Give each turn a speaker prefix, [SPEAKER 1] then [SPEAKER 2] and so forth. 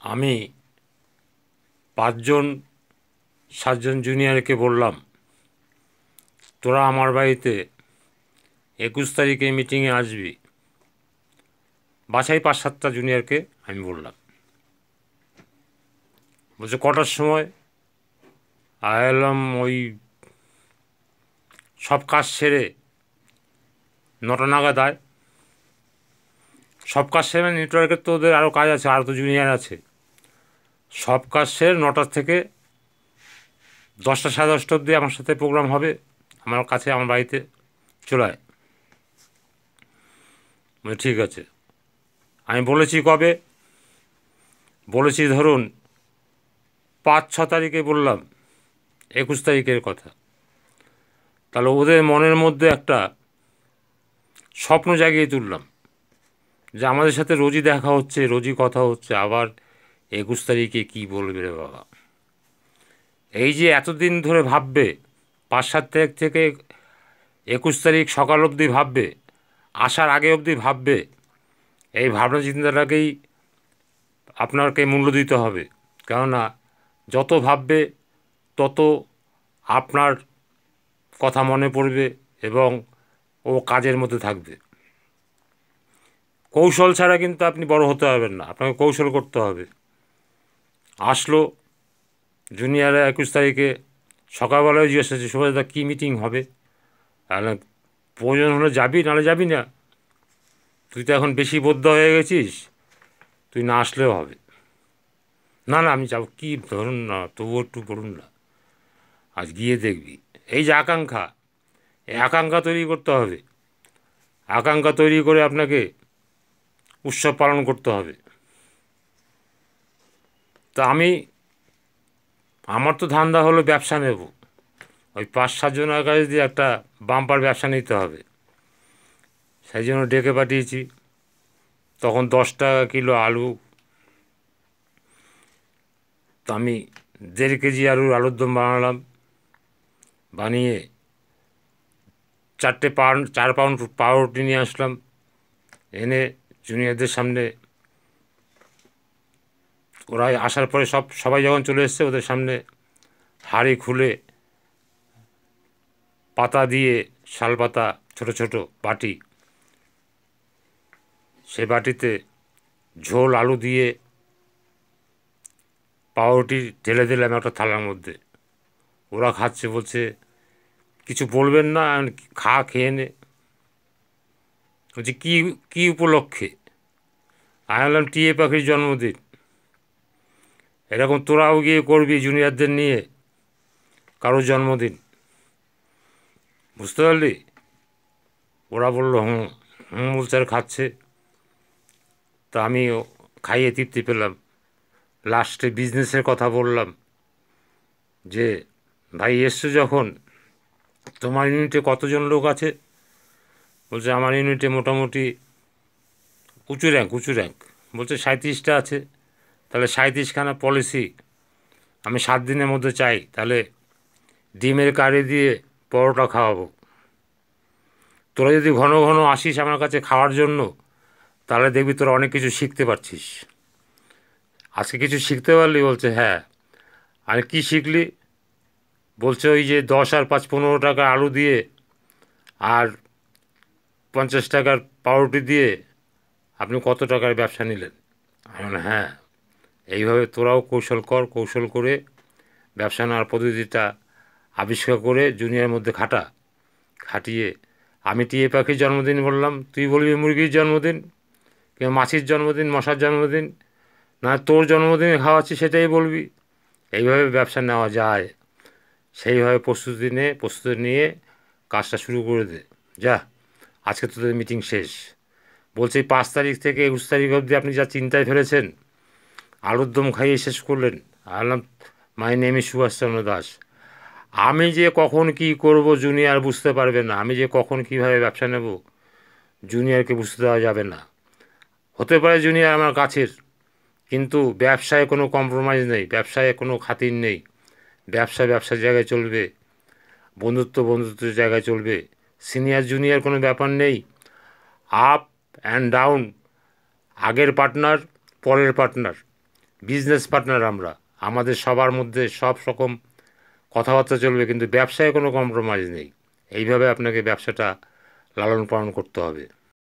[SPEAKER 1] আমি 5-7জন জুনিয়রকে বললাম, তোরা আমার বাড়িতে 21 তারিখে মিটিংয়ে আসবি। বাছাই 5-7টা জুনিয়রকে আমি বললাম। বলছে কটার সময়? এলাম ওই সব কাজ সেরে 9টা নাগাদ আয়। সব কাজ সেরে নেটওয়ার্কের তো ওদের আরও কাজ আছে, আরও তো জুনিয়র আছে। সব কাজ সেরে 9টা থেকে 10টা 10:30 অবধি আমার সাথে প্রোগ্রাম হবে, আমার কাছে, আমার বাড়িতে চলে আয়। ঠিক আছে। আমি বলেছি কবে? বলেছি ধরুন 5-6 তারিখে বললাম, 21 তারিখের কথা। তাহলে ওদের মনের মধ্যে একটা স্বপ্ন জাগিয়ে তুললাম যে আমাদের সাথে রোজই দেখা হচ্ছে, রোজই কথা হচ্ছে, আবার 21 তারিখে কী বলবে রে বাবা। এই যে এতদিন ধরে ভাববে, 5-7 তারিখ থেকে 21 তারিখ সকাল অবধি ভাববে, আসার আগে অবধি ভাববে, এই ভাবনা চিন্তাটাকেই আপনাকে মূল্য দিতে হবে। কেননা যত ভাববে তত আপনার কথা মনে পড়বে এবং ও কাজের মধ্যে থাকবে। কৌশল ছাড়া কিন্তু আপনি বড় হতে পারবেন না, আপনাকে কৌশল করতে হবে। আসলো জুনিয়ররা 21 তারিখে সকালবেলায় জিজ্ঞেস করছে, সুভাষদা কী মিটিং হবে? আর প্রয়োজন হলে যাবি, নাহলে যাবি না। তুই তো এখন বেশি বদ্ধ হয়ে গেছিস, তুই না আসলেও হবে। না না, আমি যাবো। কী ধরুন না, তবুও একটু বলুন না, আজ গিয়ে দেখবি। এই যে আকাঙ্ক্ষা, এই আকাঙ্ক্ষা তৈরি করতে হবে। আকাঙ্ক্ষা তৈরি করে আপনাকে উৎসব পালন করতে হবে। তা আমার তো ধান্দা হলো ব্যবসা নেব। ওই 5-7 জনের কাছে দিয়ে একটা বাম্পার ব্যবসা নিতে হবে। সেই জন্য ডেকে পাঠিয়েছি। তখন 10 টাকা কিলো আলু। তো আমি 1.5 কেজি আলুর দম বানালাম। বানিয়ে 4 পাউন্ড পাউরুটি নিয়ে আসলাম। এনে জুনিয়রদের সামনে, ওরা আসার পরে সবাই যখন চলে এসছে, ওদের সামনে হাঁড়ি খুলে পাতা দিয়ে, শাল পাতা, ছোট ছোট বাটি, সে বাটিতে ঝোল আলু দিয়ে পাউরুটি ঢেলে দিলাম একটা থালার মধ্যে। ওরা খাচ্ছে, বলছে কিছু বলবেন না, খেয়ে নে। বলছি কী কী উপলক্ষে? আমি বললাম টিয়ে পাখির জন্মদিন। এরকম তোরাও গিয়ে করবি জুনিয়রদের নিয়ে কারোর জন্মদিন, বুঝতে পারলি? ওরা বললো হুম হুম বলছে আর খাচ্ছে। তা আমিও খাইয়ে তৃপ্তি পেলাম। লাস্টে বিজনেসের কথা বললাম যে ভাই এসছো যখন, তোমার ইউনিটে কতজন লোক আছে? বলছে আমার ইউনিটে মোটামুটি উঁচু র্যাঙ্ক। বলছে 37টা আছে। তাহলে 37খানা পলিসি আমি 7 দিনের মধ্যে চাই। তাহলে ডিমের কারি দিয়ে পরোটা খাওয়াবো। তোরা যদি ঘন ঘন আসিস আমার কাছে খাওয়ার জন্য, তাহলে দেখবি তোরা অনেক কিছু শিখতে পারছিস। আজকে কিছু শিখতে পারলি? বলছে হ্যাঁ। আর কি শিখলি? বলছে ওই যে 10 আর 5 15 টাকা আলু দিয়ে আর 50 টাকার পাউরুটি দিয়ে আপনি কত টাকার ব্যবসা নিলেন? আমি বললাম হ্যাঁ, এইভাবে তোরাও কৌশল করে ব্যবসা নেওয়ার পদ্ধতিটা আবিষ্কার করে জুনিয়রের মধ্যে খাটিয়ে আমি টিয়ে পাখির জন্মদিন বললাম, তুই বলবি মুরগির জন্মদিন, কিংবা মাছির জন্মদিন, মশার জন্মদিন, না তোর জন্মদিনে খাওয়াচ্ছি সেটাই বলবি। এইভাবে ব্যবসা নেওয়া যায়। সেইভাবে প্রস্তুতি নিয়ে কাজটা শুরু করে দে। যা, আজকে তোদের মিটিং শেষ। বলছে 5 তারিখ থেকে 21 তারিখ অবধি আপনি যা চিন্তায় ফেলেছেন, আলুর দম খাইয়ে শেষ করলেন। আলাম my name is Subhash Chandra Das. আমি যে কখন কি করব জুনিয়র বুঝতে পারবে না, আমি যে কখন কিভাবে ব্যবসা নেব জুনিয়রকে বুঝতে দেওয়া যাবে না। হতে পারে জুনিয়র আমার কাছের, কিন্তু ব্যবসায় কোনো কম্প্রোমাইজ নেই, ব্যবসায় কোনো খাতির নেই। ব্যবসার জায়গায় চলবে, বন্ধুত্বের জায়গায় চলবে। সিনিয়র জুনিয়র কোনো ব্যাপার নেই। আপ অ্যান্ড ডাউন, আগের পার্টনার, পরের পার্টনার, বিজনেস পার্টনার আমরা, আমাদের সবার মধ্যে সব রকম কথাবার্তা চলবে, কিন্তু ব্যবসায় কোনো কম্প্রোমাইজ নেই। এইভাবে আপনাকে ব্যবসাটা লালন পালন করতে হবে।